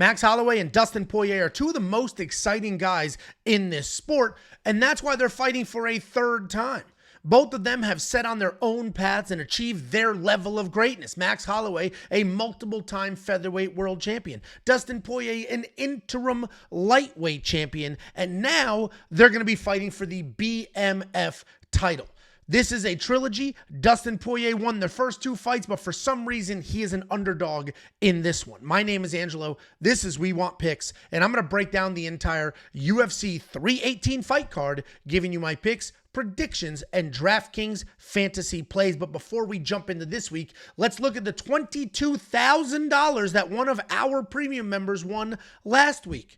Max Holloway and Dustin Poirier are two of the most exciting guys in this sport, and that's why they're fighting for a third time. Both of them have set on their own paths and achieved their level of greatness. Max Holloway, a multiple-time featherweight world champion. Dustin Poirier, an interim lightweight champion. And now they're going to be fighting for the BMF title. This is a trilogy. Dustin Poirier won their first two fights, but for some reason, he is an underdog in this one. My name is Angelo. This is We Want Picks, and I'm going to break down the entire UFC 318 fight card, giving you my picks, predictions, and DraftKings fantasy plays. But before we jump into this week, let's look at the $22,000 that one of our premium members won last week.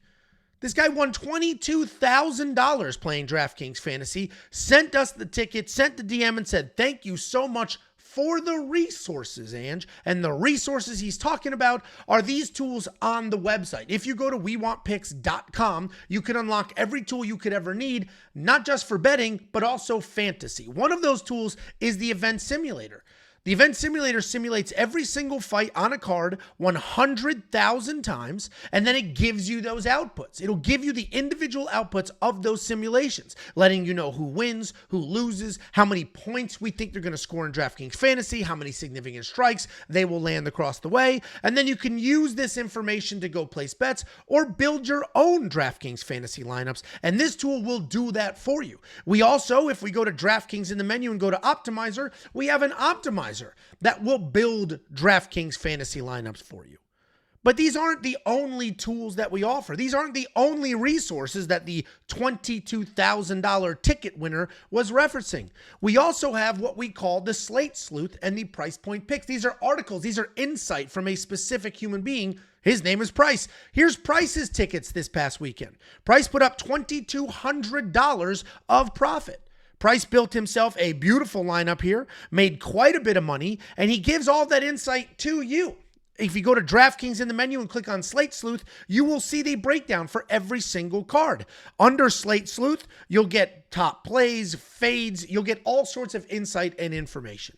This guy won $22,000 playing DraftKings Fantasy, sent us the ticket, sent the DM and said, thank you so much for the resources, Ange. And the resources he's talking about are these tools on the website. If you go to wewantpicks.com, you can unlock every tool you could ever need, not just for betting, but also fantasy. One of those tools is the event simulator. The event simulator simulates every single fight on a card 100,000 times, and then it gives you those outputs. It'll give you the individual outputs of those simulations, letting you know who wins, who loses, how many points we think they're going to score in DraftKings Fantasy, how many significant strikes they will land across the way, and then you can use this information to go place bets or build your own DraftKings Fantasy lineups, and this tool will do that for you. We also, if we go to DraftKings in the menu and go to Optimizer, we have an optimizer that will build DraftKings fantasy lineups for you. But these aren't the only tools that we offer. These aren't the only resources that the $22,000 ticket winner was referencing. We also have what we call the Slate Sleuth and the Price Point Picks. These are articles. These are insight from a specific human being. His name is Price. Here's Price's tickets this past weekend. Price put up $2,200 of profit. Price built himself a beautiful lineup here, made quite a bit of money, and he gives all that insight to you. If you go to DraftKings in the menu and click on Slate Sleuth, you will see the breakdown for every single card. Under Slate Sleuth, you'll get top plays, fades, you'll get all sorts of insight and information.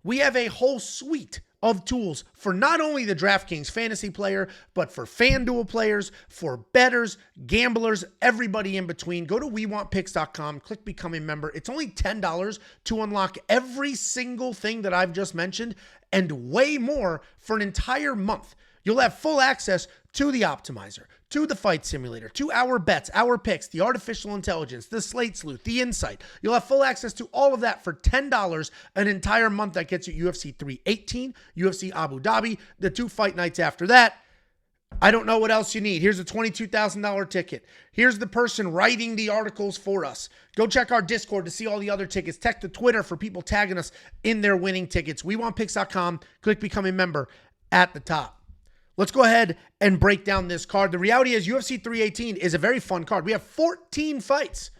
We have a whole suite of tools for not only the DraftKings fantasy player, but for FanDuel players, for bettors, gamblers, everybody in between. Go to wewantpicks.com, click Become a Member. It's only $10 to unlock every single thing that I've just mentioned and way more for an entire month. You'll have full access to the optimizer, to the fight simulator, to our bets, our picks, the artificial intelligence, the Slate Sleuth, the insight. You'll have full access to all of that for $10 an entire month. That gets you UFC 318, UFC Abu Dhabi, the 2 fight nights after that. I don't know what else you need. Here's a $22,000 ticket. Here's the person writing the articles for us. Go check our Discord to see all the other tickets. Check the Twitter for people tagging us in their winning tickets. WeWantPicks.com. Click Become a Member at the top. Let's go ahead and break down this card. The reality is UFC 318 is a very fun card. We have 14 fights,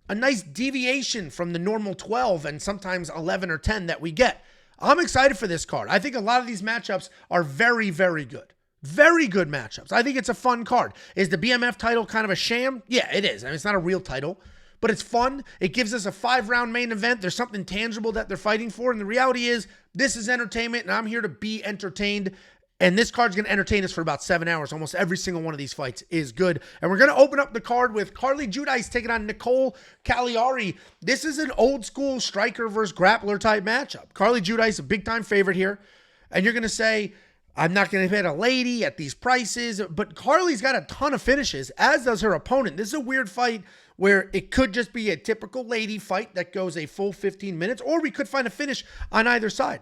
a nice deviation from the normal 12 and sometimes 11 or 10 that we get. I'm excited for this card. I think a lot of these matchups are very, very good. Very good matchups. I think it's a fun card. Is the BMF title kind of a sham? Yeah, it is. I mean, it's not a real title, but it's fun. It gives us a 5-round main event. There's something tangible that they're fighting for. And the reality is this is entertainment and I'm here to be entertained. And this card's going to entertain us for about 7 hours. Almost every single one of these fights is good. And we're going to open up the card with Carli Judice taking on Nicolle Caliari. This is an old school striker versus grappler type matchup. Carli Judice, a big time favorite here. And you're going to say, I'm not going to bet a lady at these prices. But Carli's got a ton of finishes, as does her opponent. This is a weird fight where it could just be a typical lady fight that goes a full 15 minutes. Or we could find a finish on either side.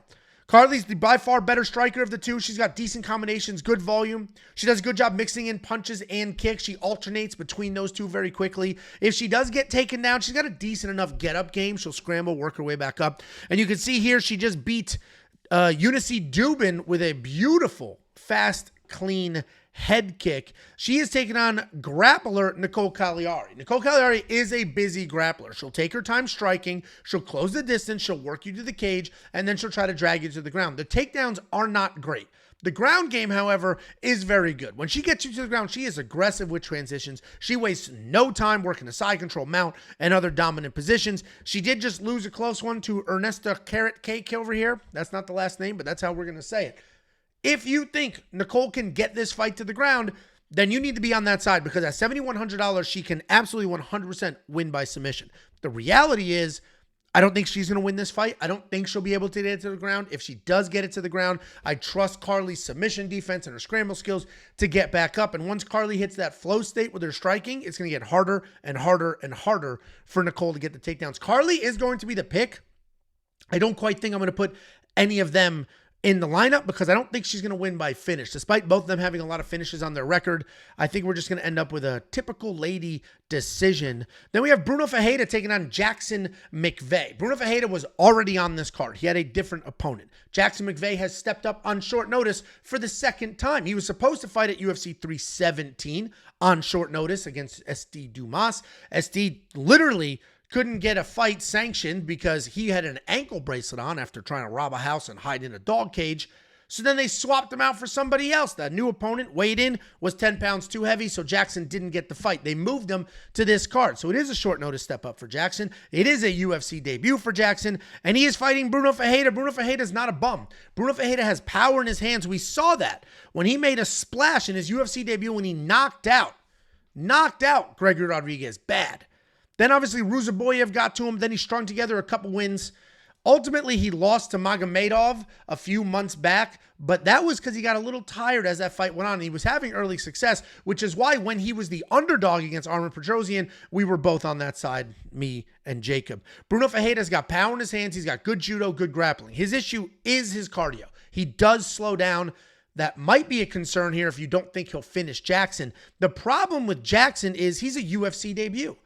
Carli's the by far better striker of the two. She's got decent combinations, good volume. She does a good job mixing in punches and kicks. She alternates between those two very quickly. If she does get taken down, she's got a decent enough get-up game. She'll scramble, work her way back up. And you can see here she just beat Judice Dubin with a beautiful, fast, clean head kick. She is taking on grappler Nicolle Caliari. Nicolle Caliari is a busy grappler. She'll take her time striking. She'll close the distance. She'll work you to the cage, and then she'll try to drag you to the ground. The takedowns are not great. The ground game, however, is very good. When she gets you to the ground, she is aggressive with transitions. She wastes no time working the side control, mount, and other dominant positions. She did just lose a close one to Ernesta Carrot Cake over here. That's not the last name, but that's how we're going to say it. If you think Nicolle can get this fight to the ground, then you need to be on that side, because at $7,100, she can absolutely 100% win by submission. The reality is, I don't think she's going to win this fight. I don't think she'll be able to get it to the ground. If she does get it to the ground, I trust Carli's submission defense and her scramble skills to get back up. And once Carli hits that flow state with her striking, it's going to get harder and harder and harder for Nicolle to get the takedowns. Carli is going to be the pick. I don't quite think I'm going to put any of them in the lineup, because I don't think she's going to win by finish. Despite both of them having a lot of finishes on their record, I think we're just going to end up with a typical lady decision. Then we have Brunno Ferreira taking on Jackson McVey. Brunno Ferreira was already on this card. He had a different opponent. Jackson McVey has stepped up on short notice for the second time. He was supposed to fight at UFC 317 on short notice against SD Dumas. SD literally couldn't get a fight sanctioned because he had an ankle bracelet on after trying to rob a house and hide in a dog cage. So then they swapped him out for somebody else. The new opponent weighed in, was 10 pounds too heavy, so Jackson didn't get the fight. They moved him to this card. So it is a short notice step up for Jackson. It is a UFC debut for Jackson, and he is fighting Brunno Ferreira. Brunno Ferreira is not a bum. Brunno Ferreira has power in his hands. We saw that when he made a splash in his UFC debut when he knocked out Gregory Rodriguez bad. Then obviously Ruzaboyev got to him. Then he strung together a couple wins. Ultimately, he lost to Magomedov a few months back, but that was because he got a little tired as that fight went on. He was having early success, which is why when he was the underdog against Armen Petrosyan, we were both on that side, me and Jacob. Brunno Ferreira's got power in his hands. He's got good judo, good grappling. His issue is his cardio. He does slow down. That might be a concern here if you don't think he'll finish Jackson. The problem with Jackson is he's a UFC debut.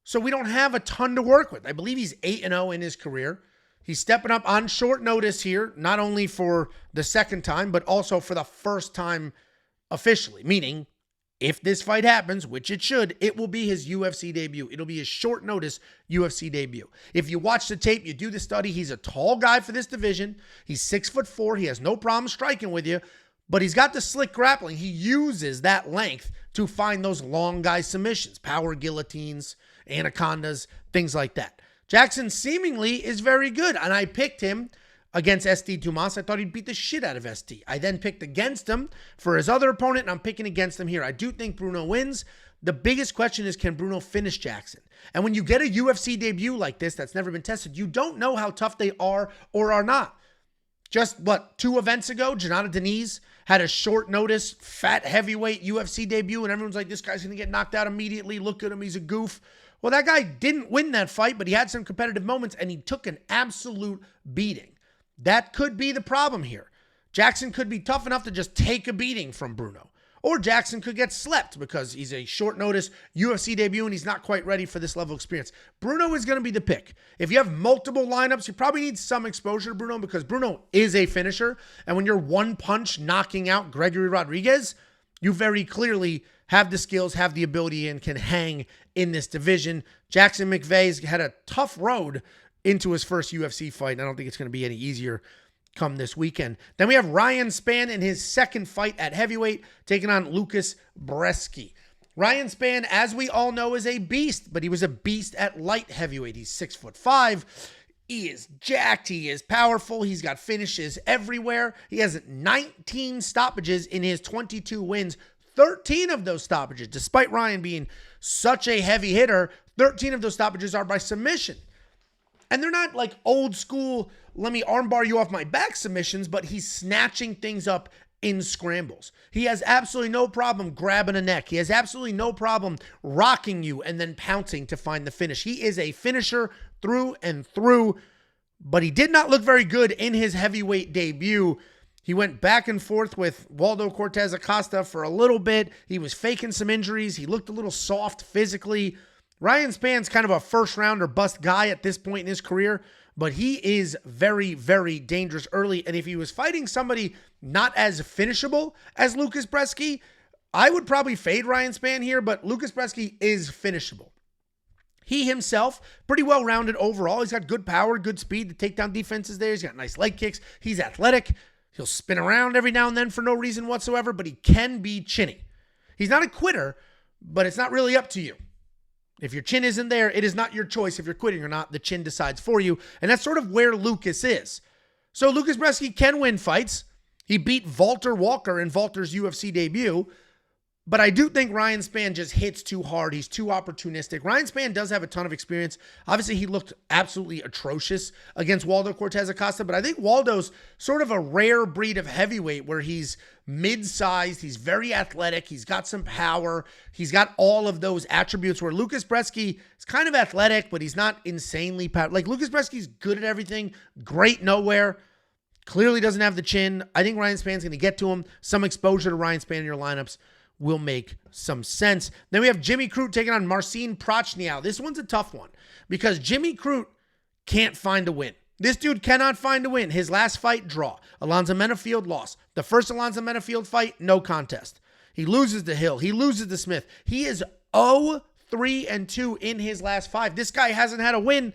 So we don't have a ton to work with. I believe he's 8-0 in his career. He's stepping up on short notice here, not only for the second time, but also for the first time officially. Meaning, if this fight happens, which it should, it will be his UFC debut. It'll be his short notice UFC debut. If you watch the tape, you do the study, he's a tall guy for this division. He's 6'4". He has no problem striking with you, but he's got the slick grappling. He uses that length to find those long guy submissions, power guillotines, anacondas, things like that. Jackson seemingly is very good, and I picked him against SD Dumas. I thought he'd beat the shit out of SD. I then picked against him for his other opponent, and I'm picking against him here. I do think Brunno wins. The biggest question is, can Brunno finish Jackson? And when you get a UFC debut like this that's never been tested, you don't know how tough they are or are not. Just, 2 events ago, Janata Deniz had a short notice, fat heavyweight UFC debut, and everyone's like, this guy's going to get knocked out immediately. Look at him, he's a goof. Well, that guy didn't win that fight, but he had some competitive moments, and he took an absolute beating. That could be the problem here. Jackson could be tough enough to just take a beating from Brunno. Or Jackson could get slept because he's a short notice UFC debut and he's not quite ready for this level of experience. Brunno is going to be the pick. If you have multiple lineups, you probably need some exposure to Brunno because Brunno is a finisher. And when you're one punch knocking out Gregory Rodriguez, you very clearly have the skills, have the ability, and can hang in this division. Jackson McVey's had a tough road into his first UFC fight, and I don't think it's going to be any easier come this weekend. Then we have Ryan Spann in his second fight at heavyweight, taking on Lukasz Brzeski. Ryan Spann, as we all know, is a beast, but he was a beast at light heavyweight. He's 6'5". He is jacked. He is powerful. He's got finishes everywhere. He has 19 stoppages in his 22 wins. 13 of those stoppages, despite Ryan being such a heavy hitter, 13 of those stoppages are by submission. And they're not like old school, let me armbar you off my back submissions, but he's snatching things up in scrambles. He has absolutely no problem grabbing a neck. He has absolutely no problem rocking you and then pouncing to find the finish. He is a finisher through and through, but he did not look very good in his heavyweight debut. He went back and forth with Waldo Cortez Acosta for a little bit. He was faking some injuries. He looked a little soft physically. Ryan Spann's kind of a first round or bust guy at this point in his career, but he is very, very dangerous early. And if he was fighting somebody not as finishable as Lukasz Brzeski, I would probably fade Ryan Spann here, but Lukasz Brzeski is finishable. He himself, pretty well-rounded overall. He's got good power, good speed. The takedown defense is there. He's got nice leg kicks. He's athletic. He'll spin around every now and then for no reason whatsoever, but he can be chinny. He's not a quitter, but it's not really up to you. If your chin isn't there, it is not your choice if you're quitting or not. The chin decides for you, and that's sort of where Lukasz is. So Lukasz Brzeski can win fights. He beat Walter Walker in Walter's UFC debut. But I do think Ryan Spann just hits too hard. He's too opportunistic. Ryan Spann does have a ton of experience. Obviously, he looked absolutely atrocious against Waldo Cortez Acosta, but I think Waldo's sort of a rare breed of heavyweight where he's mid-sized, he's very athletic, he's got some power, he's got all of those attributes where Lukasz Brzeski is kind of athletic, but he's not insanely powerful. Like, Lukasz Brzeski's good at everything, great nowhere, clearly doesn't have the chin. I think Ryan Spann's going to get to him. Some exposure to Ryan Spann in your lineups will make some sense. Then we have Jimmy Crute taking on Marcin Prachnio. This one's a tough one because Jimmy Crute can't find a win. This dude cannot find a win. His last fight, draw. Alonzo Menafield lost. The first Alonzo Menafield fight, no contest. He loses to Hill. He loses to Smith. He is 0-3-2 in his last 5. This guy hasn't had a win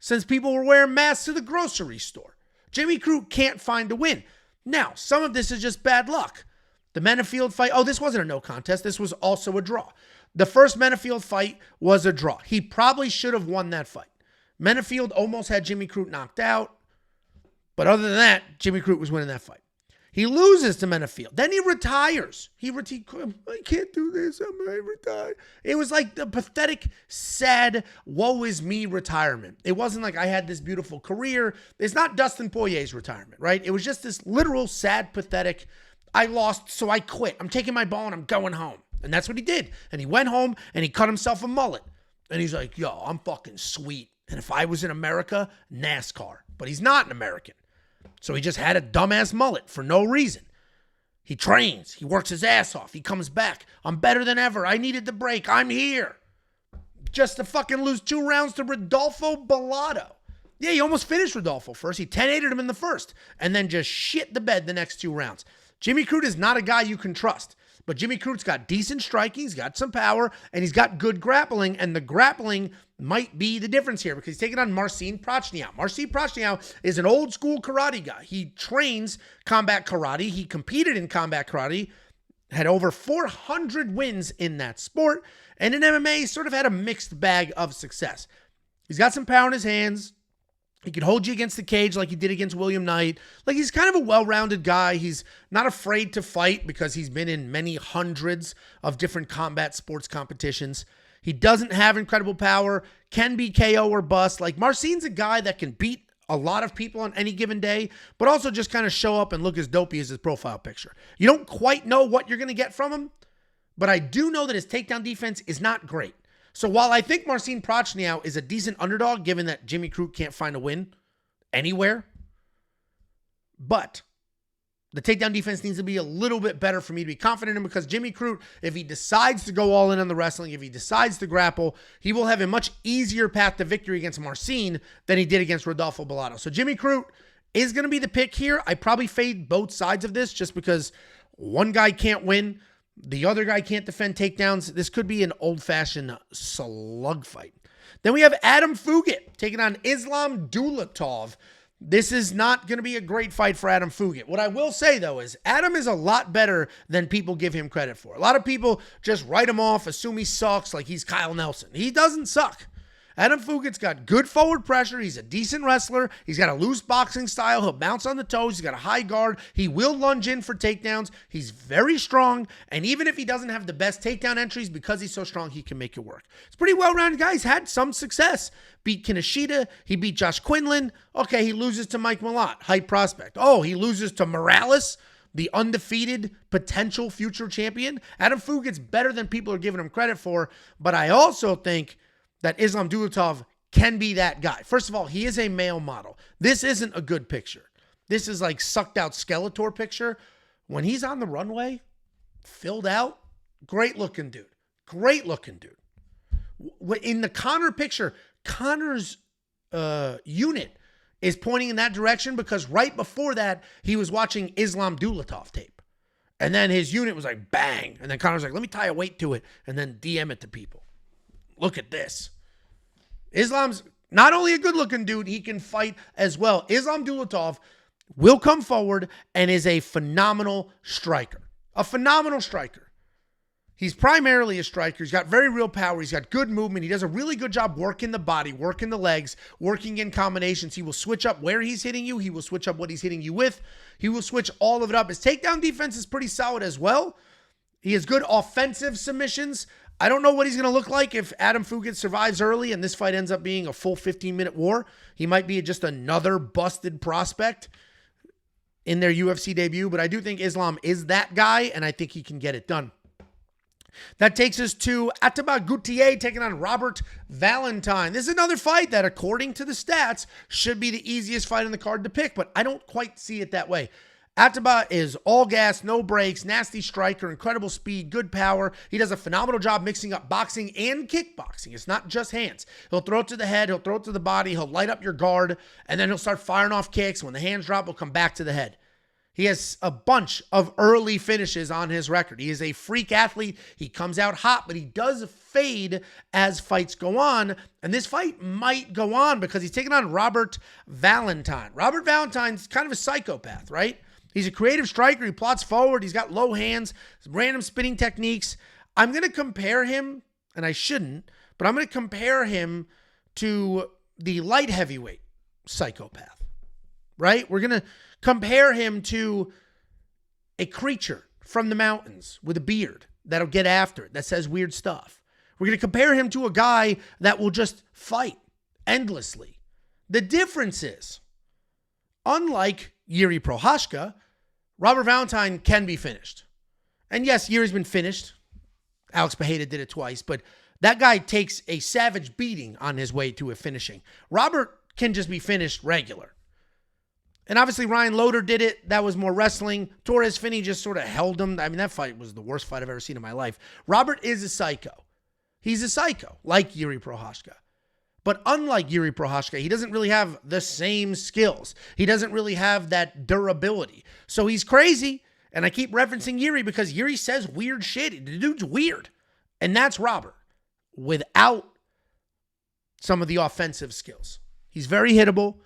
since people were wearing masks to the grocery store. Jimmy Crute can't find a win. Now, some of this is just bad luck. The Menafield fight, this wasn't a no contest. This was also a draw. The first Menafield fight was a draw. He probably should have won that fight. Menafield almost had Jimmy Crute knocked out. But other than that, Jimmy Crute was winning that fight. He loses to Menafield. Then he retires. I can't do this. I'm going to retire. It was like the pathetic, sad, woe is me retirement. It wasn't like I had this beautiful career. It's not Dustin Poirier's retirement, right? It was just this literal, sad, pathetic, I lost, so I quit. I'm taking my ball and I'm going home. And that's what he did. And he went home and he cut himself a mullet. And he's like, yo, I'm fucking sweet. And if I was in America, NASCAR. But he's not an American. So he just had a dumbass mullet for no reason. He trains. He works his ass off. He comes back. I'm better than ever. I needed the break. I'm here. Just to fucking lose 2 rounds to Rodolfo Bellato. Yeah, he almost finished Rodolfo first. He 10-8'd him in the first. And then just shit the bed the next 2 rounds. Jimmy Crute is not a guy you can trust, but Jimmy Crute's got decent striking, he's got some power, and he's got good grappling, and the grappling might be the difference here because he's taking on Marcin Prachnio. Marcin Prachnio is an old school karate guy. He trains combat karate. He competed in combat karate, had over 400 wins in that sport, and in MMA, he sort of had a mixed bag of success. He's got some power in his hands. He can hold you against the cage like he did against William Knight. Like, he's kind of a well-rounded guy. He's not afraid to fight because he's been in many hundreds of different combat sports competitions. He doesn't have incredible power, can be KO or bust. Like, Marcin's a guy that can beat a lot of people on any given day, but also just kind of show up and look as dopey as his profile picture. You don't quite know what you're going to get from him, but I do know that his takedown defense is not great. So while I think Marcin Prachnio is a decent underdog, given that Jimmy Crute can't find a win anywhere, but the takedown defense needs to be a little bit better for me to be confident in because Jimmy Crute, if he decides to go all in on the wrestling, if he decides to grapple, he will have a much easier path to victory against Marcin than he did against Rodolfo Bellato. So Jimmy Crute is going to be the pick here. I probably fade both sides of this just because one guy can't win. The other guy can't defend takedowns. This could be an old-fashioned slug fight. Then we have Adam Fugitt taking on Islam Dulatov. This is not going to be a great fight for Adam Fugitt. What I will say, though, is Adam is a lot better than people give him credit for. A lot of people just write him off, assume he sucks like he's Kyle Nelson. He doesn't suck. Adam Fugitt's got good forward pressure. He's a decent wrestler. He's got a loose boxing style. He'll bounce on the toes. He's got a high guard. He will lunge in for takedowns. He's very strong. And even if he doesn't have the best takedown entries, because he's so strong, he can make it work. It's a pretty well-rounded guy. He's had some success. Beat Kinoshita. He beat Josh Quinlan. Okay, he loses to Mike Malott. Hype prospect. Oh, he loses to Morales, the undefeated potential future champion. Adam Fugitt's better than people are giving him credit for. But I also think that Islam Dulatov can be that guy. First of all, he is a male model. This isn't a good picture. This is like sucked out Skeletor picture. When he's on the runway, filled out, great looking dude. Great looking dude. In the Conor picture, Conor's unit is pointing in that direction because right before that, he was watching Islam Dulatov tape. And then his unit was like, bang. And then Conor's like, let me tie a weight to it and then DM it to people. Look at this. Islam's not only a good-looking dude, he can fight as well. Islam Dulatov will come forward and is a phenomenal striker. A phenomenal striker. He's primarily a striker. He's got very real power. He's got good movement. He does a really good job working the body, working the legs, working in combinations. He will switch up where he's hitting you. He will switch up what he's hitting you with. He will switch all of it up. His takedown defense is pretty solid as well. He has good offensive submissions. I don't know what he's going to look like if Adam Fugitt survives early and this fight ends up being a full 15-minute war. He might be just another busted prospect in their UFC debut, but I do think Islam is that guy, and I think he can get it done. That takes us to Ateba Gautier taking on Robert Valentin. This is another fight that, according to the stats, should be the easiest fight on the card to pick, but I don't quite see it that way. Ateba is all gas, no brakes, nasty striker, incredible speed, good power. He does a phenomenal job mixing up boxing and kickboxing. It's not just hands. He'll throw it to the head, he'll throw it to the body, he'll light up your guard, and then he'll start firing off kicks. When the hands drop, he'll come back to the head. He has a bunch of early finishes on his record. He is a freak athlete. He comes out hot, but he does fade as fights go on. And this fight might go on because he's taking on Robert Valentin. Robert Valentin's kind of a psychopath, right? He's a creative striker. He plots forward. He's got low hands, random spinning techniques. I'm going to compare him, and I shouldn't, but I'm going to compare him to the light heavyweight psychopath, right? We're going to compare him to a creature from the mountains with a beard that'll get after it, that says weird stuff. We're going to compare him to a guy that will just fight endlessly. The difference is, unlike Jiří Procházka, Robert Valentin can be finished. And yes, Jiří's been finished. Alex Pereira did it twice, but that guy takes a savage beating on his way to a finishing. Robert can just be finished regular. And obviously Ryan Loder did it. That was more wrestling. Torres Finney just sort of held him. I mean, that fight was the worst fight I've ever seen in my life. Robert is a psycho. He's a psycho, like Jiří Procházka. But unlike Jiří Procházka, he doesn't really have the same skills. He doesn't really have that durability. So he's crazy. And I keep referencing Jiří because Jiří says weird shit. The dude's weird. And that's Robert without some of the offensive skills. He's very hittable.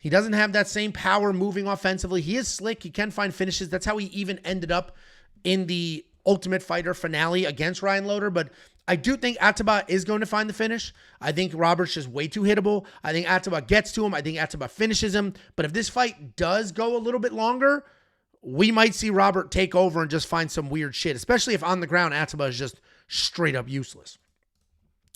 He doesn't have that same power moving offensively. He is slick. He can find finishes. That's how he even ended up in the Ultimate Fighter finale against Ryan Loder. But I do think Ateba is going to find the finish. I think Robert's just way too hittable. I think Ateba gets to him. I think Ateba finishes him. But if this fight does go a little bit longer, we might see Robert take over and just find some weird shit, especially if on the ground Ateba is just straight up useless.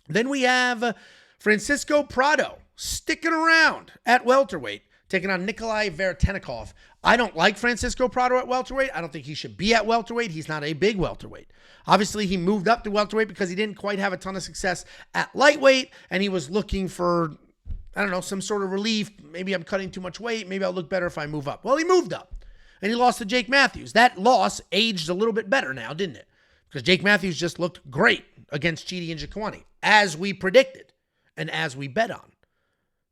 Then we have Francisco Prado sticking around at welterweight, taking on Nikolay Veretennikov. I don't like Francisco Prado at welterweight. I don't think he should be at welterweight. He's not a big welterweight. Obviously, he moved up to welterweight because he didn't quite have a ton of success at lightweight, and he was looking for, I don't know, some sort of relief. Maybe I'm cutting too much weight. Maybe I'll look better if I move up. Well, he moved up, and he lost to Jake Matthews. That loss aged a little bit better now, didn't it? Because Jake Matthews just looked great against Chidi and Njokuani, as we predicted and as we bet on.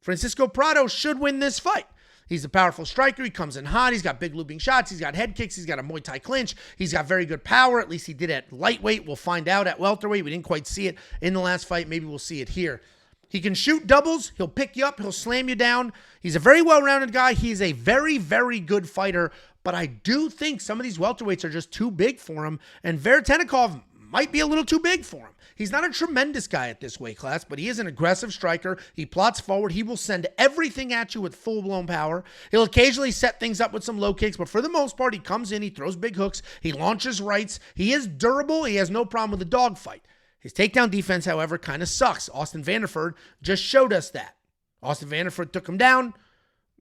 Francisco Prado should win this fight. He's a powerful striker. He comes in hot. He's got big looping shots. He's got head kicks. He's got a Muay Thai clinch. He's got very good power. At least he did at lightweight. We'll find out at welterweight. We didn't quite see it in the last fight. Maybe we'll see it here. He can shoot doubles. He'll pick you up. He'll slam you down. He's a very well-rounded guy. He's a very, very good fighter. But I do think some of these welterweights are just too big for him. And Veretennikov might be a little too big for him. He's not a tremendous guy at this weight class, but he is an aggressive striker. He plots forward. He will send everything at you with full-blown power. He'll occasionally set things up with some low kicks, but for the most part, he comes in, he throws big hooks, he launches rights. He is durable. He has no problem with the dogfight. His takedown defense, however, kind of sucks. Austin Vanderford just showed us that. Austin Vanderford took him down,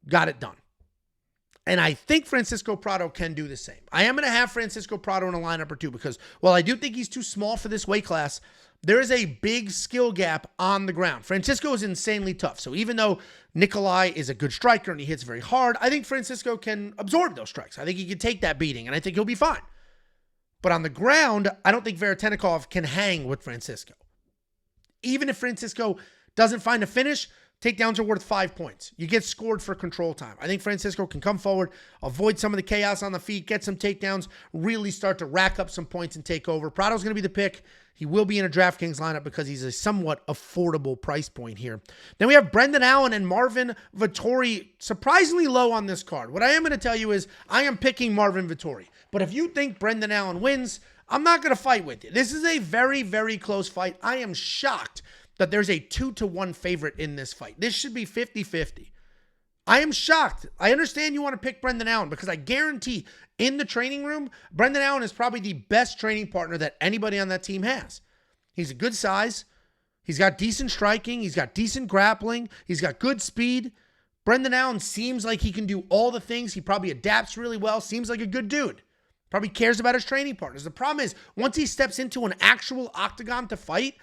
got it done. And I think Francisco Prado can do the same. I am going to have Francisco Prado in a lineup or two because while I do think he's too small for this weight class, there is a big skill gap on the ground. Francisco is insanely tough. So even though Nikolay is a good striker and he hits very hard, I think Francisco can absorb those strikes. I think he can take that beating, and I think he'll be fine. But on the ground, I don't think Veretennikov can hang with Francisco. Even if Francisco doesn't find a finish, takedowns are worth 5 points. You get scored for control time. I think Francisco can come forward, avoid some of the chaos on the feet, get some takedowns, really start to rack up some points and take over. Prado's going to be the pick. He will be in a DraftKings lineup because he's a somewhat affordable price point here. Then we have Brendan Allen and Marvin Vettori, surprisingly low on this card. What I am going to tell you is I am picking Marvin Vettori. But if you think Brendan Allen wins, I'm not going to fight with you. This is a very, very close fight. I am shocked that there's a 2-1 favorite in this fight. This should be 50-50. I am shocked. I understand you want to pick Brendan Allen because I guarantee in the training room, Brendan Allen is probably the best training partner that anybody on that team has. He's a good size. He's got decent striking. He's got decent grappling. He's got good speed. Brendan Allen seems like he can do all the things. He probably adapts really well. Seems like a good dude. Probably cares about his training partners. The problem is, once he steps into an actual octagon to fight,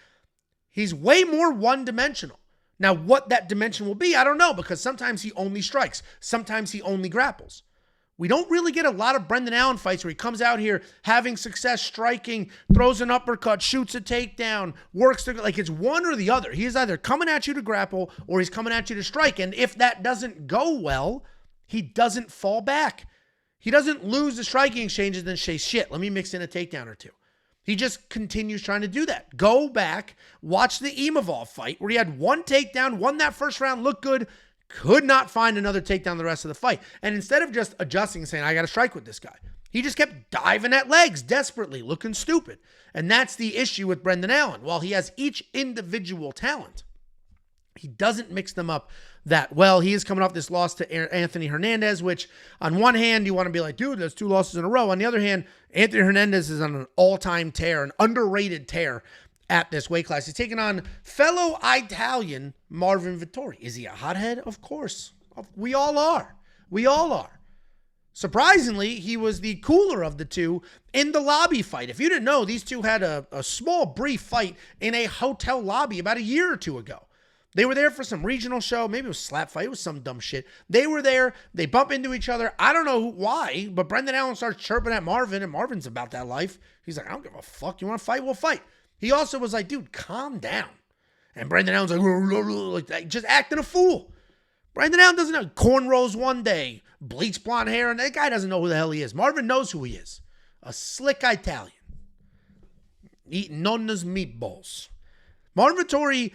he's way more one-dimensional. Now, what that dimension will be, I don't know, because sometimes he only strikes. Sometimes he only grapples. We don't really get a lot of Brendan Allen fights where he comes out here having success striking, throws an uppercut, shoots a takedown, works the, like it's one or the other. He is either coming at you to grapple or he's coming at you to strike. And if that doesn't go well, he doesn't fall back. He doesn't lose the striking exchanges and then say, shit, let me mix in a takedown or two. He just continues trying to do that. Go back, watch the Imavov fight where he had one takedown, won that first round, looked good, could not find another takedown the rest of the fight. And instead of just adjusting and saying, I got to strike with this guy, he just kept diving at legs desperately, looking stupid. And that's the issue with Brendan Allen. While he has each individual talent, he doesn't mix them up that well. He is coming off this loss to Anthony Hernandez, which on one hand, you want to be like, dude, there's 2 losses in a row. On the other hand, Anthony Hernandez is on an all-time tear, an underrated tear at this weight class. He's taking on fellow Italian Marvin Vettori. Is he a hothead? Of course. We all are. We all are. Surprisingly, he was the cooler of the two in the lobby fight. If you didn't know, these two had a small, brief fight in a hotel lobby about a year or two ago. They were there for some regional show. Maybe it was slap fight. It was some dumb shit. They were there. They bump into each other. I don't know why, but Brendan Allen starts chirping at Marvin, and Marvin's about that life. He's like, I don't give a fuck. You want to fight? We'll fight. He also was like, dude, calm down. And Brendan Allen's like that, just acting a fool. Brendan Allen doesn't have cornrows one day, bleach blonde hair, and that guy doesn't know who the hell he is. Marvin knows who he is. A slick Italian. Eating nonna's meatballs. Marvin Vettori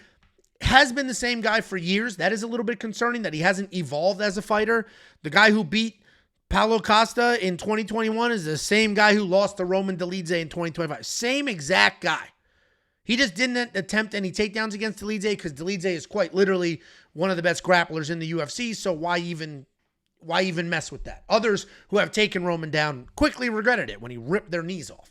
has been the same guy for years. That is a little bit concerning that he hasn't evolved as a fighter. The guy who beat Paulo Costa in 2021 is the same guy who lost to Roman Dolidze in 2025. Same exact guy. He just didn't attempt any takedowns against Dolidze because Dolidze is quite literally one of the best grapplers in the UFC, so why even mess with that? Others who have taken Roman down quickly regretted it when he ripped their knees off.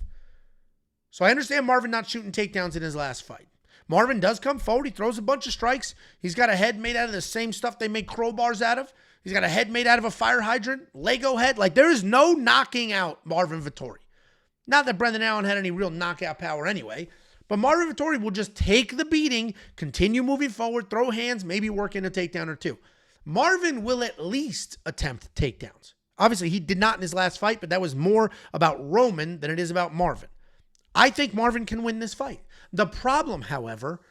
So I understand Marvin not shooting takedowns in his last fight. Marvin does come forward. He throws a bunch of strikes. He's got a head made out of the same stuff they make crowbars out of. He's got a head made out of a fire hydrant, Lego head. Like, there is no knocking out Marvin Vettori. Not that Brendan Allen had any real knockout power anyway, but Marvin Vettori will just take the beating, continue moving forward, throw hands, maybe work in a takedown or two. Marvin will at least attempt takedowns. Obviously, he did not in his last fight, but that was more about Roman than it is about Marvin. I think Marvin can win this fight. The problem, however,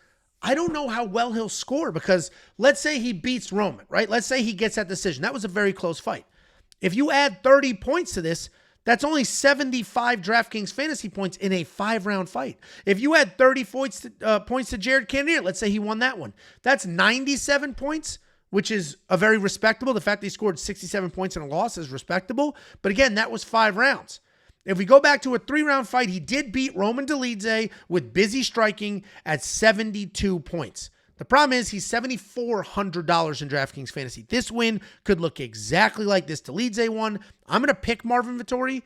I don't know how well he'll score because let's say he beats Roman, right? Let's say he gets that decision. That was a very close fight. If you add 30 points to this, that's only 75 DraftKings Fantasy points in a 5-round fight. If you add 30 points to Jared Cannonier, let's say he won that one, that's 97 points, which is a very respectable. The fact that he scored 67 points in a loss is respectable. But again, that was 5 rounds. If we go back to a 3-round fight, he did beat Roman Dolidze with busy striking at 72 points. The problem is he's $7,400 in DraftKings Fantasy. This win could look exactly like this Dolidze one. I'm going to pick Marvin Vettori.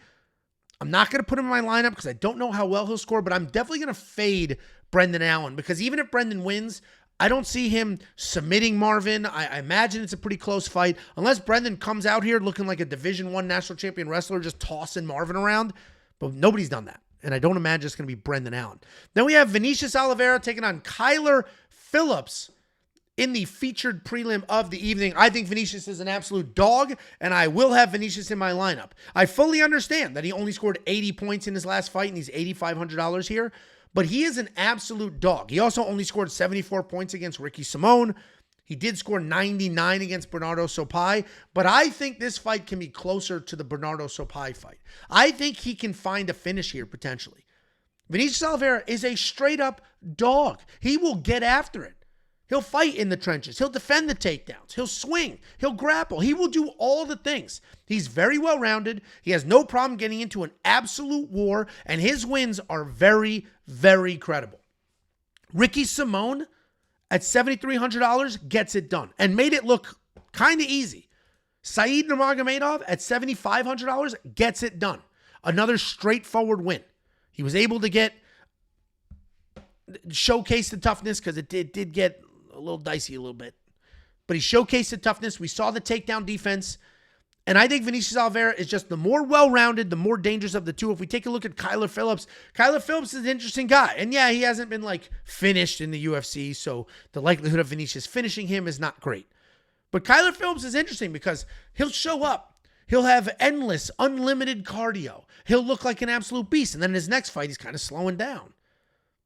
I'm not going to put him in my lineup because I don't know how well he'll score, but I'm definitely going to fade Brendan Allen because even if Brendan wins, I don't see him submitting Marvin. I imagine it's a pretty close fight. Unless Brendan comes out here looking like a Division I national champion wrestler, just tossing Marvin around. But nobody's done that. And I don't imagine it's going to be Brendan Allen. Then we have Vinicius Oliveira taking on Kyler Phillips in the featured prelim of the evening. I think Vinicius is an absolute dog, and I will have Vinicius in my lineup. I fully understand that he only scored 80 points in his last fight, and he's $8,500 here. But he is an absolute dog. He also only scored 74 points against Ricky Simone. He did score 99 against Bernardo Sopai. But I think this fight can be closer to the Bernardo Sopai fight. I think he can find a finish here potentially. Vinicius Oliveira is a straight-up dog. He will get after it. He'll fight in the trenches. He'll defend the takedowns. He'll swing. He'll grapple. He will do all the things. He's very well-rounded. He has no problem getting into an absolute war, and his wins are very, very credible. Ricky Simone at $7,300 gets it done and made it look kind of easy. Said Nurmagomedov at $7,500 gets it done. Another straightforward win. He was able to showcase the toughness because it did get a little dicey a little bit. But he showcased the toughness. We saw the takedown defense. And I think Vinicius Oliveira is just the more well-rounded, the more dangerous of the two. If we take a look at Kyler Phillips is an interesting guy. And yeah, he hasn't been finished in the UFC, so the likelihood of Vinicius finishing him is not great. But Kyler Phillips is interesting because he'll show up. He'll have endless, unlimited cardio. He'll look like an absolute beast. And then in his next fight, he's kind of slowing down.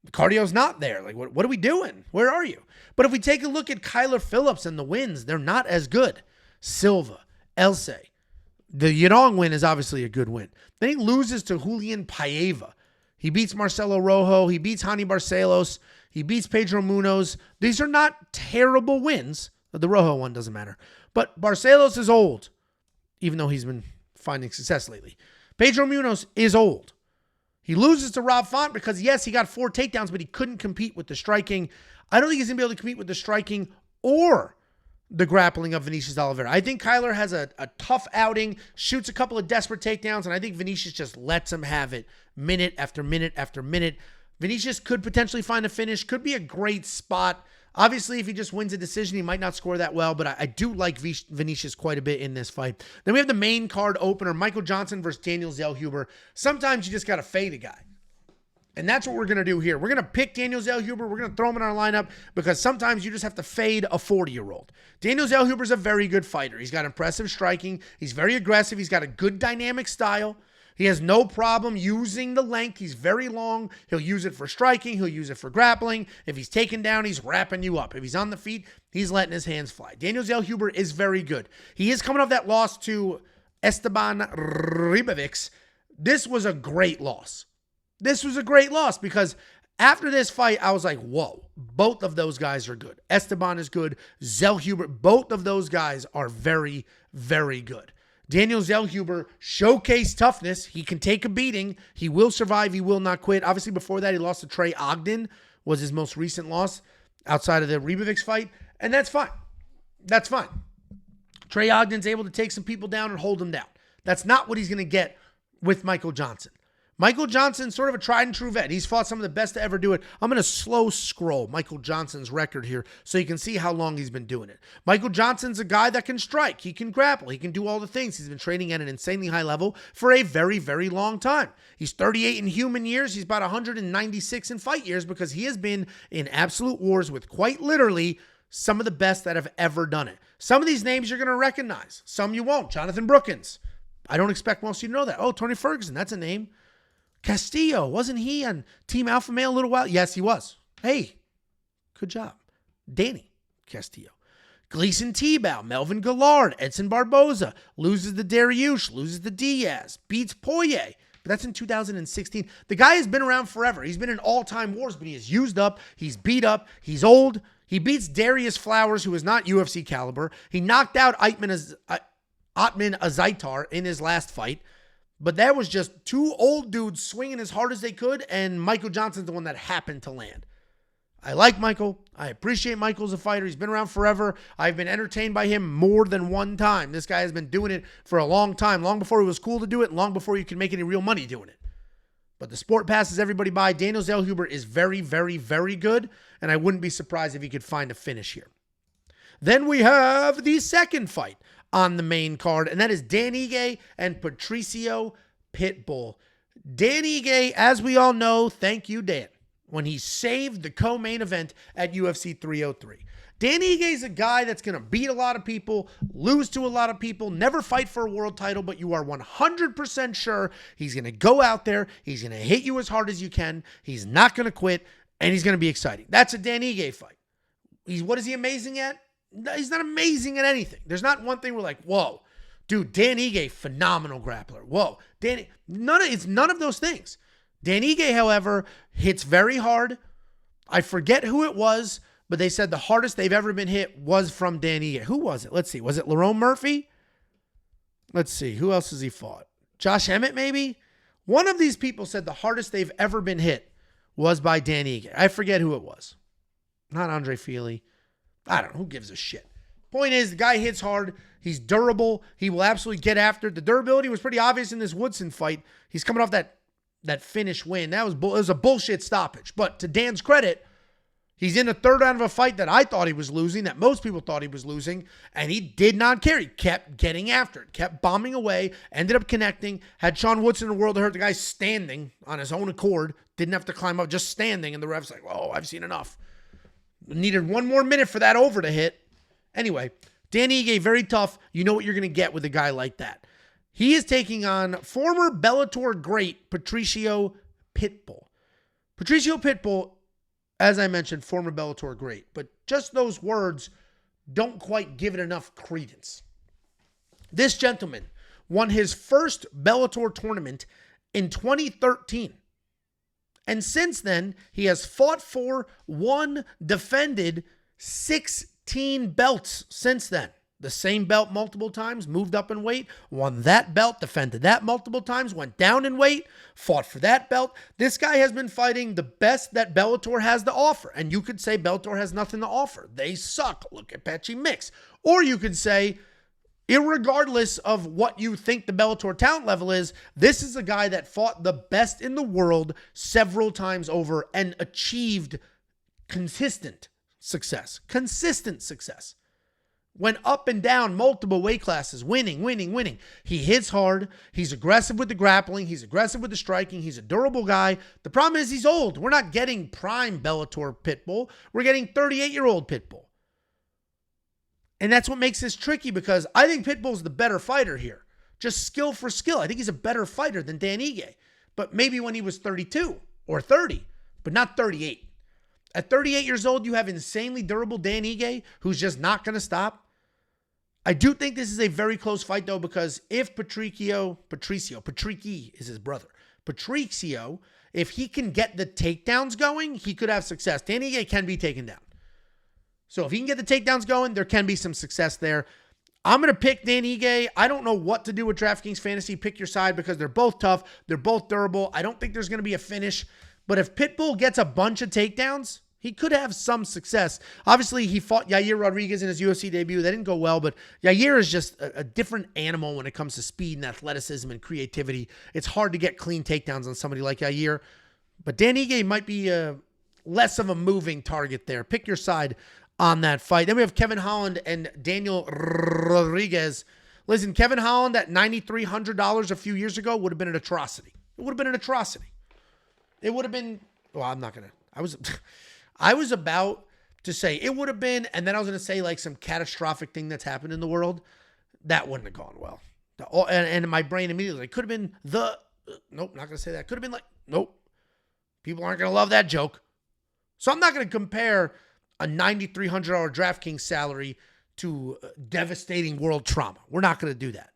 The cardio's not there. What are we doing? Where are you? But if we take a look at Kyler Phillips and the wins, they're not as good. Silva, Else. The Yadong win is obviously a good win. Then he loses to Julian Paiva. He beats Marcelo Rojo. He beats Hani Barcelos. He beats Pedro Munoz. These are not terrible wins. The Rojo one doesn't matter. But Barcelos is old, even though he's been finding success lately. Pedro Munoz is old. He loses to Rob Font because, yes, he got 4 takedowns, but he couldn't compete with the striking. I don't think he's going to be able to compete with the striking or the grappling of Vinicius Oliveira. I think Kyler has a tough outing, shoots a couple of desperate takedowns, and I think Vinicius just lets him have it minute after minute after minute. Vinicius could potentially find a finish, could be a great spot. Obviously, if he just wins a decision, he might not score that well, but I do like Vinicius quite a bit in this fight. Then we have the main card opener, Michael Johnson versus Daniel Zellhuber. Sometimes you just got to fade a guy. And that's what we're going to do here. We're going to pick Daniel Zellhuber. We're going to throw him in our lineup because sometimes you just have to fade a 40-year-old. Daniel Zellhuber is a very good fighter. He's got impressive striking. He's very aggressive. He's got a good dynamic style. He has no problem using the length. He's very long. He'll use it for striking. He'll use it for grappling. If he's taken down, he's wrapping you up. If he's on the feet, he's letting his hands fly. Daniel Zellhuber is very good. He is coming off that loss to Esteban Ribovics. This was a great loss. This was a great loss because after this fight, I was like, whoa, both of those guys are good. Esteban is good. Zellhuber, both of those guys are very, very good. Daniel Zellhuber showcased toughness. He can take a beating. He will survive. He will not quit. Obviously, before that, he lost to Trey Ogden, was his most recent loss outside of the Ribovics fight. And that's fine. That's fine. Trey Ogden's able to take some people down and hold them down. That's not what he's going to get with Michael Johnson. Michael Johnson's sort of a tried and true vet. He's fought some of the best to ever do it. I'm going to slow scroll Michael Johnson's record here so you can see how long he's been doing it. Michael Johnson's a guy that can strike. He can grapple. He can do all the things. He's been training at an insanely high level for a very, very long time. He's 38 in human years. He's about 196 in fight years because he has been in absolute wars with quite literally some of the best that have ever done it. Some of these names you're going to recognize. Some you won't. Jonathan Brookins. I don't expect most of you to know that. Oh, Tony Ferguson. That's a name. Castillo, wasn't he on Team Alpha Male a little while? Yes, he was. Hey, good job. Danny Castillo. Gleason Tebow, Melvin Gillard, Edson Barboza, loses the Dariush, loses the Diaz, beats Poirier. But that's in 2016. The guy has been around forever. He's been in all-time wars, but he is used up. He's beat up. He's old. He beats Darius Flowers, who is not UFC caliber. He knocked out Atman Azaitar in his last fight. But that was just two old dudes swinging as hard as they could, and Michael Johnson's the one that happened to land. I like Michael. I appreciate Michael as a fighter. He's been around forever. I've been entertained by him more than one time. This guy has been doing it for a long time, long before it was cool to do it, long before you could make any real money doing it. But the sport passes everybody by. Daniel Zellhuber is very, very, very good, and I wouldn't be surprised if he could find a finish here. Then we have the second fight on the main card, and that is Dan Ige and Patricio Pitbull. Dan Ige, as we all know, thank you, Dan, when he saved the co-main event at UFC 303. Dan Ige is a guy that's going to beat a lot of people, lose to a lot of people, never fight for a world title, but you are 100% sure he's going to go out there, he's going to hit you as hard as you can, he's not going to quit, and he's going to be exciting. That's a Dan Ige fight. What is he amazing at? He's not amazing at anything. There's not one thing we're like, whoa, dude, Dan Ige, phenomenal grappler. Whoa, it's none of those things. Dan Ige, however, hits very hard. I forget who it was, but they said the hardest they've ever been hit was from Dan Ige. Who was it? Let's see. Was it Lerone Murphy? Let's see. Who else has he fought? Josh Emmett, maybe? One of these people said the hardest they've ever been hit was by Dan Ige. I forget who it was. Not Andre Feely. I don't know. Who gives a shit? Point is, the guy hits hard. He's durable. He will absolutely get after it. The durability was pretty obvious in this Woodson fight. He's coming off that finish win. It was a bullshit stoppage. But to Dan's credit, he's in the third round of a fight that I thought he was losing, that most people thought he was losing, and he did not care. He kept getting after it, kept bombing away, ended up connecting, had Sean Woodson in the world to hurt. The guy standing on his own accord, didn't have to climb up, just standing, and the ref's like, oh, I've seen enough. Needed one more minute for that over to hit. Anyway, Dan Ige, very tough. You know what you're going to get with a guy like that. He is taking on former Bellator great Patricio Pitbull. Patricio Pitbull, as I mentioned, former Bellator great, but just those words don't quite give it enough credence. This gentleman won his first Bellator tournament in 2013. And since then, he has fought for, won, defended 16 belts since then. The same belt multiple times, moved up in weight, won that belt, defended that multiple times, went down in weight, fought for that belt. This guy has been fighting the best that Bellator has to offer. And you could say Bellator has nothing to offer. They suck. Look at Patchy Mix. Or you could say, irregardless of what you think the Bellator talent level is, this is a guy that fought the best in the world several times over and achieved consistent success. Consistent success. Went up and down multiple weight classes, winning. He hits hard. He's aggressive with the grappling. He's aggressive with the striking. He's a durable guy. The problem is he's old. We're not getting prime Bellator Pitbull. We're getting 38-year-old Pitbull. And that's what makes this tricky, because I think Pitbull's the better fighter here. Just skill for skill. I think he's a better fighter than Dan Ige. But maybe when he was 32 or 30, but not 38. At 38 years old, you have insanely durable Dan Ige, who's just not going to stop. I do think this is a very close fight, though, because if Patricio is his brother. Patricio, if he can get the takedowns going, he could have success. Dan Ige can be taken down. So if he can get the takedowns going, there can be some success there. I'm going to pick Dan Ige. I don't know what to do with DraftKings Fantasy. Pick your side, because they're both tough. They're both durable. I don't think there's going to be a finish. But if Pitbull gets a bunch of takedowns, he could have some success. Obviously, he fought Yair Rodriguez in his UFC debut. That didn't go well, but Yair is just a different animal when it comes to speed and athleticism and creativity. It's hard to get clean takedowns on somebody like Yair. But Dan Ige might be less of a moving target there. Pick your side on that fight. Then we have Kevin Holland and Daniel Rodriguez. Listen, Kevin Holland at $9,300 a few years ago would have been an atrocity. It would have been an atrocity. It would have been, well, I'm not going to, I was about to say it would have been, and then I was going to say like some catastrophic thing that's happened in the world. That wouldn't have gone well. And my brain immediately, could have been nope, not going to say that. Could have been like, nope. People aren't going to love that joke. So I'm not going to compare a $9,300 DraftKings salary to devastating world trauma. We're not going to do that.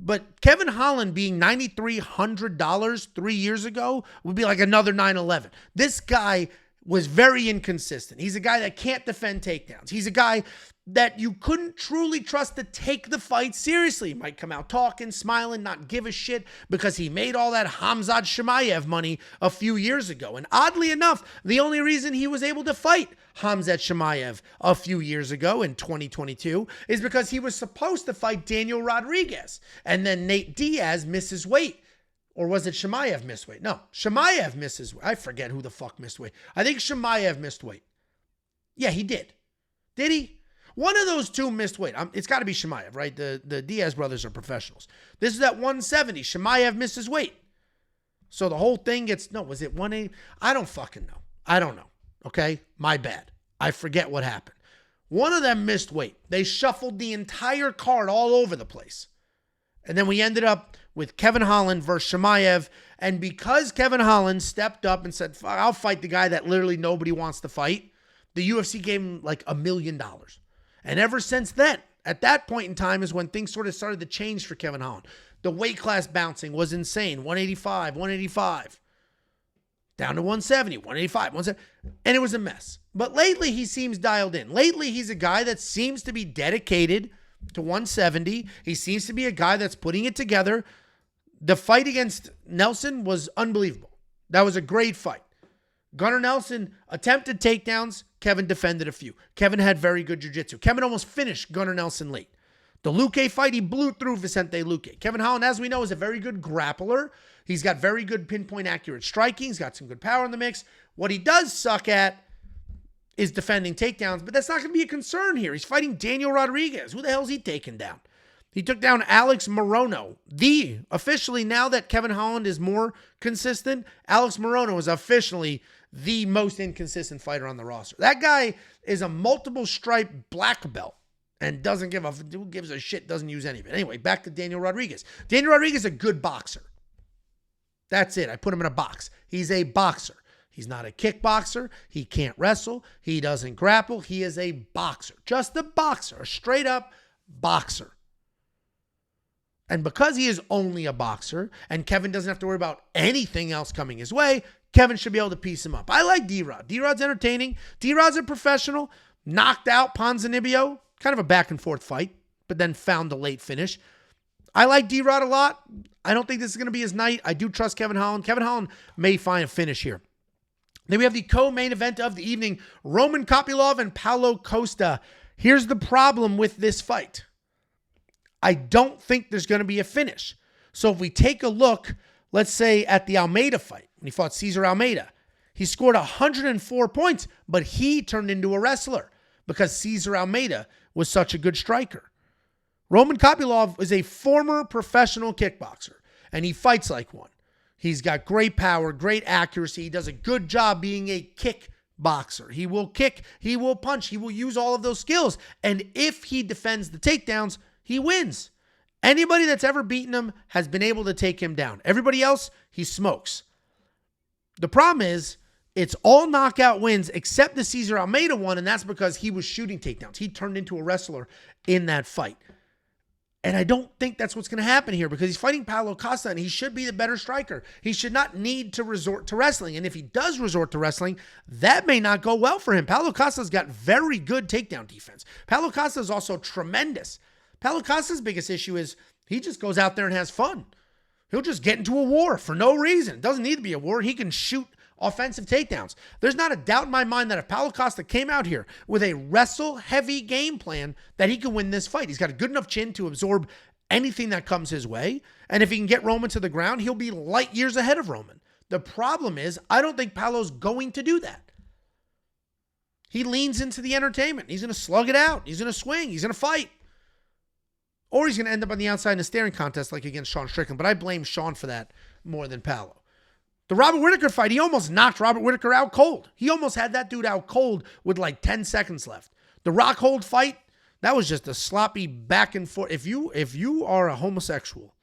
But Kevin Holland being $9,300 3 years ago would be like another 9/11. This guy was very inconsistent. He's a guy that can't defend takedowns. He's a guy that you couldn't truly trust to take the fight seriously. He might come out talking, smiling, not give a shit, because he made all that Khamzat Chimaev money a few years ago. And oddly enough, the only reason he was able to fight Khamzat Chimaev a few years ago in 2022 is because he was supposed to fight Daniel Rodriguez. And then Nate Diaz misses weight. Or was it Chimaev missed weight? No, Chimaev misses weight. I forget who the fuck missed weight. I think Chimaev missed weight. Yeah, he did. Did he? One of those two missed weight. It's got to be Chimaev, right? The Diaz brothers are professionals. This is at 170. Chimaev misses weight. So the whole thing gets, no, was it 180? I don't fucking know. I don't know. Okay? My bad. I forget what happened. One of them missed weight. They shuffled the entire card all over the place. And then we ended up with Kevin Holland versus Chimaev. And because Kevin Holland stepped up and said, I'll fight the guy that literally nobody wants to fight, the UFC gave him like $1 million. And ever since then, at that point in time is when things sort of started to change for Kevin Holland. The weight class bouncing was insane. 185, 185. down to 170, 185, 170, and it was a mess. But lately, he seems dialed in. Lately, he's a guy that seems to be dedicated to 170. He seems to be a guy that's putting it together. The fight against Nelson was unbelievable. That was a great fight. Gunnar Nelson attempted takedowns. Kevin defended a few. Kevin had very good jiu-jitsu. Kevin almost finished Gunnar Nelson late. The Luque fight, he blew through Vicente Luque. Kevin Holland, as we know, is a very good grappler. He's got very good pinpoint accurate striking. He's got some good power in the mix. What he does suck at is defending takedowns, but that's not going to be a concern here. He's fighting Daniel Rodriguez. Who the hell is he taking down? He took down Alex Morono. Officially, now that Kevin Holland is more consistent, Alex Morono is officially the most inconsistent fighter on the roster. That guy is a multiple stripe black belt and doesn't give a, who gives a shit, doesn't use any of it. Anyway, back to Daniel Rodriguez. Daniel Rodriguez is a good boxer. That's it. I put him in a box. He's a boxer. He's not a kickboxer. He can't wrestle. He doesn't grapple. He is a boxer. Just a boxer. A straight up boxer. And because he is only a boxer and Kevin doesn't have to worry about anything else coming his way, Kevin should be able to piece him up. I like D-Rod. D-Rod's entertaining. D-Rod's a professional. Knocked out Ponzinibbio. Kind of a back and forth fight, but then found a late finish. I like D-Rod a lot. I don't think this is going to be his night. I do trust Kevin Holland. Kevin Holland may find a finish here. Then we have the co-main event of the evening, Roman Kopylov and Paulo Costa. Here's the problem with this fight. I don't think there's going to be a finish. So if we take a look, let's say at the Almeida fight, when he fought Cesar Almeida, he scored 104 points, but he turned into a wrestler because Cesar Almeida was such a good striker. Roman Kopylov is a former professional kickboxer, and he fights like one. He's got great power, great accuracy. He does a good job being a kickboxer. He will kick, he will punch, he will use all of those skills. And if he defends the takedowns, he wins. Anybody that's ever beaten him has been able to take him down. Everybody else, he smokes. The problem is, it's all knockout wins except the Cesar Almeida one, and that's because he was shooting takedowns. He turned into a wrestler in that fight. And I don't think that's what's going to happen here because he's fighting Paulo Costa and he should be the better striker. He should not need to resort to wrestling. And if he does resort to wrestling, that may not go well for him. Paulo Costa's got very good takedown defense. Paulo Costa is also tremendous. Paulo Costa's biggest issue is he just goes out there and has fun. He'll just get into a war for no reason. It doesn't need to be a war. He can shoot offensive takedowns. There's not a doubt in my mind that if Paulo Costa came out here with a wrestle-heavy game plan, that he can win this fight. He's got a good enough chin to absorb anything that comes his way. And if he can get Roman to the ground, he'll be light years ahead of Roman. The problem is, I don't think Paulo's going to do that. He leans into the entertainment. He's going to slug it out. He's going to swing. He's going to fight. Or he's going to end up on the outside in a staring contest like against Sean Strickland. But I blame Sean for that more than Paulo. The Robert Whittaker fight, he almost knocked Robert Whittaker out cold. He almost had that dude out cold with like 10 seconds left. The Rockhold fight, that was just a sloppy back and forth. If you are a homosexual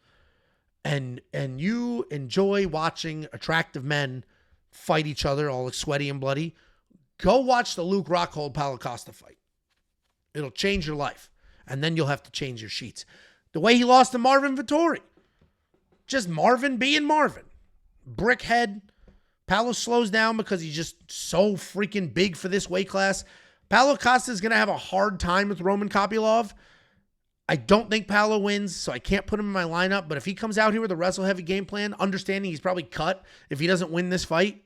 and you enjoy watching attractive men fight each other all sweaty and bloody, go watch the Luke Rockhold Paulo Costa fight. It'll change your life. And then you'll have to change your sheets. The way he lost to Marvin Vettori. Just Marvin being Marvin. Brickhead. Paulo slows down because he's just so freaking big for this weight class. Paulo Costa is going to have a hard time with Roman Kopylov. I don't think Paulo wins, so I can't put him in my lineup. But if he comes out here with a wrestle-heavy game plan, understanding he's probably cut if he doesn't win this fight,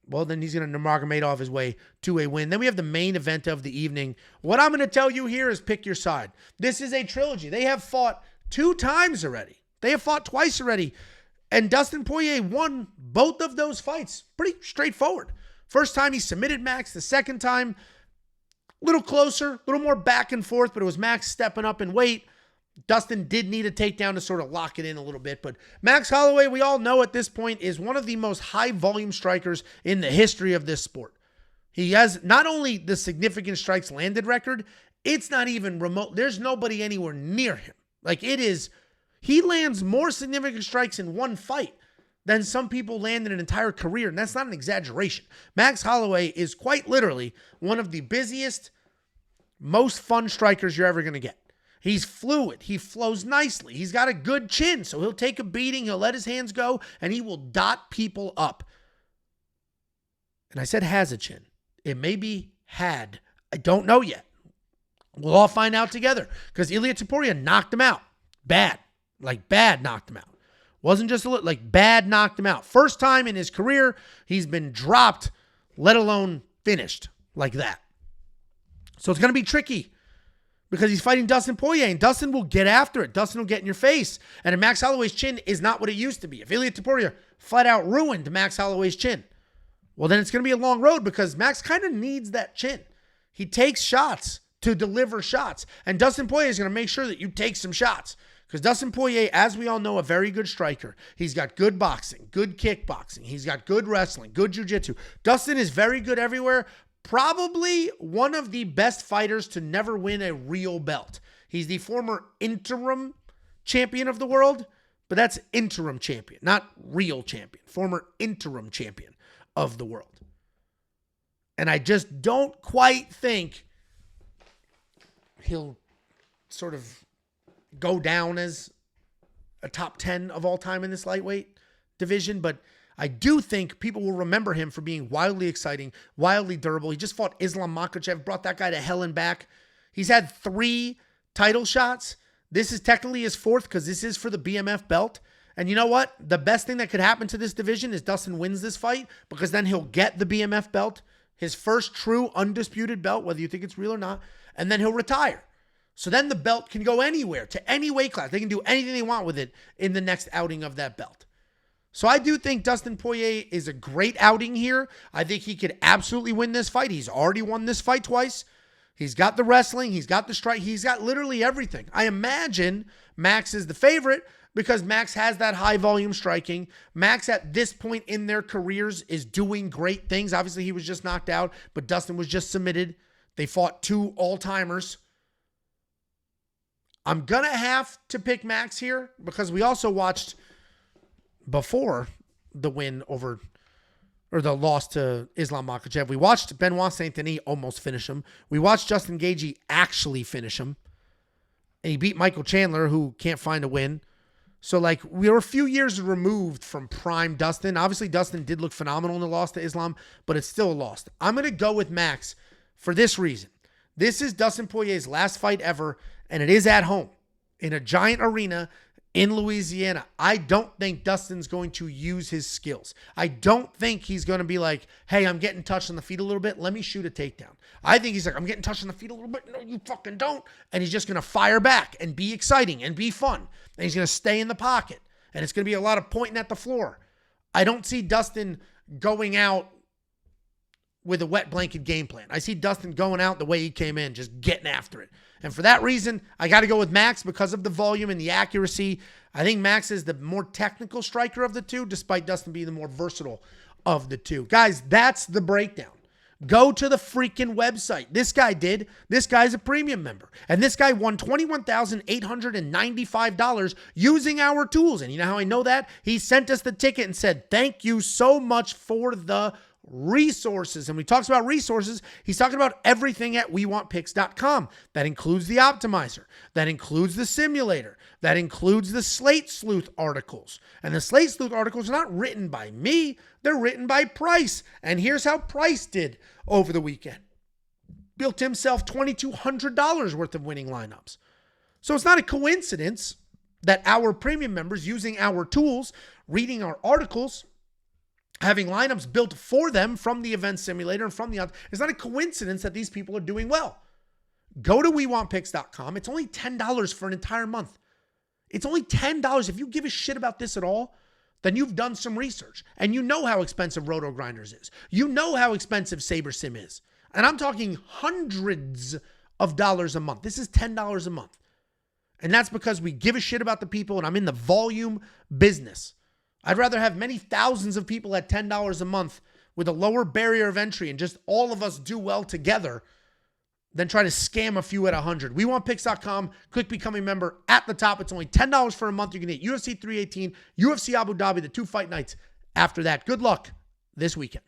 well, then he's going to Nurmagomedov his way to a win. Then we have the main event of the evening. What I'm going to tell you here is pick your side. This is a trilogy. They have fought 2 times already. They have fought twice already. And Dustin Poirier won both of those fights. Pretty straightforward. First time he submitted Max. The second time, a little closer, a little more back and forth, but it was Max stepping up in weight. Dustin did need a takedown to sort of lock it in a little bit. But Max Holloway, we all know at this point, is one of the most high-volume strikers in the history of this sport. He has not only the significant strikes landed record, it's not even remote. There's nobody anywhere near him. Like it is... He lands more significant strikes in one fight than some people land in an entire career, and that's not an exaggeration. Max Holloway is quite literally one of the busiest, most fun strikers you're ever going to get. He's fluid. He flows nicely. He's got a good chin, so he'll take a beating, he'll let his hands go, and he will dot people up. And I said has a chin. It may be had. I don't know yet. We'll all find out together because Ilia Topuria knocked him out. Bad. Like bad knocked him out. Wasn't just a little, like bad knocked him out. First time in his career he's been dropped, let alone finished like that. So it's going to be tricky because he's fighting Dustin Poirier, and Dustin will get after it. Dustin will get in your face. And Max Holloway's chin is not what it used to be. If Ilia Topuria flat out ruined Max Holloway's chin, well, then it's going to be a long road because Max kind of needs that chin. He takes shots to deliver shots. And Dustin Poirier is going to make sure that you take some shots. Because Dustin Poirier, as we all know, a very good striker. He's got good boxing, good kickboxing. He's got good wrestling, good jiu-jitsu. Dustin is very good everywhere. Probably one of the best fighters to never win a real belt. He's the former interim champion of the world, but that's interim champion, not real champion. Former interim champion of the world. And I just don't quite think he'll sort of go down as a top 10 of all time in this lightweight division, but I do think people will remember him for being wildly exciting, wildly durable. He just fought Islam Makhachev, brought that guy to hell and back. He's had 3 title shots. This is technically his 4th because this is for the BMF belt. And you know what? The best thing that could happen to this division is Dustin wins this fight because then he'll get the BMF belt, his first true undisputed belt, whether you think it's real or not, and then he'll retire. So then the belt can go anywhere, to any weight class. They can do anything they want with it in the next outing of that belt. So I do think Dustin Poirier is a great outing here. I think he could absolutely win this fight. He's already won this fight twice. He's got the wrestling. He's got the strike. He's got literally everything. I imagine Max is the favorite because Max has that high volume striking. Max at this point in their careers is doing great things. Obviously he was just knocked out, but Dustin was just submitted. They fought 2 all-timers. I'm going to have to pick Max here because we also watched before the win over, or the loss to Islam Makhachev, we watched Benoit Saint-Denis almost finish him. We watched Justin Gaethje actually finish him. And he beat Michael Chandler, who can't find a win. So, like, we were a few years removed from prime Dustin. Obviously, Dustin did look phenomenal in the loss to Islam, but it's still a loss. I'm going to go with Max for this reason. This is Dustin Poirier's last fight ever, and it is at home in a giant arena in Louisiana. I don't think Dustin's going to use his skills. I don't think he's going to be like, hey, I'm getting touched on the feet a little bit. Let me shoot a takedown. I think he's like, I'm getting touched on the feet a little bit. No, you fucking don't. And he's just going to fire back and be exciting and be fun. And he's going to stay in the pocket. And it's going to be a lot of pointing at the floor. I don't see Dustin going out with a wet blanket game plan. I see Dustin going out the way he came in, just getting after it. And for that reason, I got to go with Max because of the volume and the accuracy. I think Max is the more technical striker of the two, despite Dustin being the more versatile of the two. Guys, that's the breakdown. Go to the freaking website. This guy did. This guy's a premium member. And this guy won $21,895 using our tools. And you know how I know that? He sent us the ticket and said, thank you so much for the resources. And when he talks about resources, he's talking about everything at WeWantPicks.com. That includes the optimizer. That includes the simulator. That includes the Slate Sleuth articles. And the Slate Sleuth articles are not written by me. They're written by Price. And here's how Price did over the weekend. Built himself $2,200 worth of winning lineups. So it's not a coincidence that our premium members using our tools, reading our articles, having lineups built for them from the event simulator and from the... It's not a coincidence that these people are doing well. Go to WeWantPicks.com. It's only $10 for an entire month. It's only $10. If you give a shit about this at all, then you've done some research. And you know how expensive Roto Grinders is. You know how expensive SaberSim is. And I'm talking hundreds of dollars a month. This is $10 a month. And that's because we give a shit about the people, and I'm in the volume business. I'd rather have many thousands of people at $10 a month with a lower barrier of entry and just all of us do well together than try to scam a few at 100. WeWantPicks.com. Click Become a Member at the top. It's only $10 for a month. You can get UFC 318, UFC Abu Dhabi, the 2 fight nights after that. Good luck this weekend.